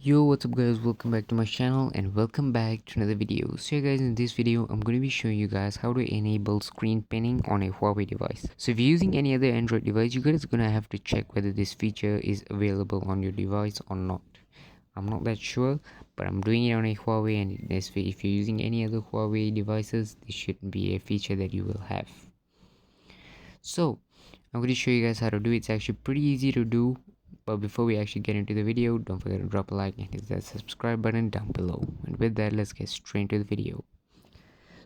Yo, what's up guys, welcome back to my channel and welcome back to another video. So yeah guys, in this video I'm going to be showing you guys how to enable screen pinning on a Huawei device. So if you're using any other Android device, you guys are going to have to check whether this feature is available on your device or not. I'm not that sure, but I'm doing it on a Huawei, and if you're using any other Huawei devices, this shouldn't be a feature that you will have. So I'm going to show you guys how to do it. It's actually pretty easy to do, but before we actually get into the video, don't forget to drop a like and hit that subscribe button down below. And with that, let's get straight into the video.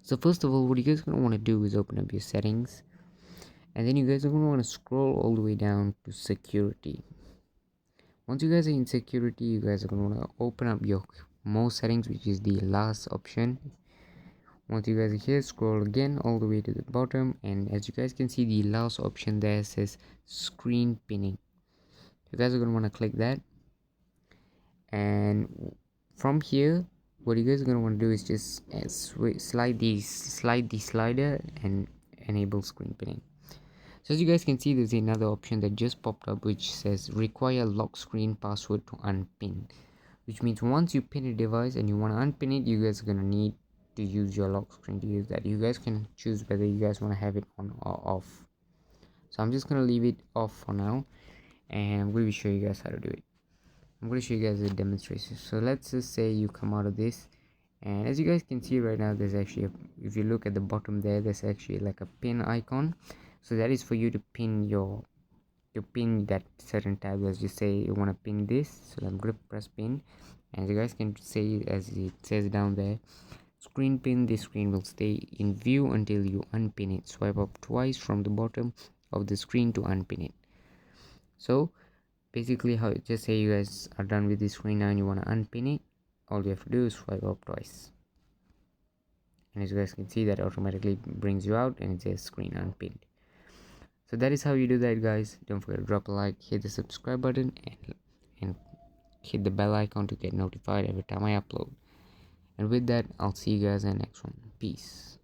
So first of all, what you guys are going to want to do is open up your settings, and then you guys are going to want to scroll all the way down to security. Once you guys are in security, you guys are going to want to open up your more settings, which is the last option. Once you guys are here, scroll again all the way to the bottom, and as you guys can see, the last option there says screen pinning. You guys are going to want to click that, and from here what you guys are going to want to do is just slide the slider and enable screen pinning. So as you guys can see, there's another option that just popped up which says require lock screen password to unpin, which means once you pin a device and you want to unpin it, you guys are going to need to use your lock screen to use that. You guys can choose whether you guys want to have it on or off. So I'm just going to leave it off for now, and I'm going to show you guys how to do it. I'm going to show you guys a demonstration. So let's just say you come out of this, and as you guys can see right now, there's actually if you look at the bottom there, there's actually like a pin icon. So that is for you to pin that certain tab. Let's just say you want to pin this, so I'm going to press pin, and you guys can say, as it says down there, screen pin. This screen will stay in view until you unpin it. Swipe up twice from the bottom of the screen to unpin it. So basically, how just say you guys are done with this screen now and you want to unpin it, all you have to do is swipe up twice, and as you guys can see, that automatically brings you out and it says screen unpinned. So that is how you do that, guys. Don't forget to drop a like, hit the subscribe button, and hit the bell icon to get notified every time I upload. And with that, I'll see you guys in the next one. Peace.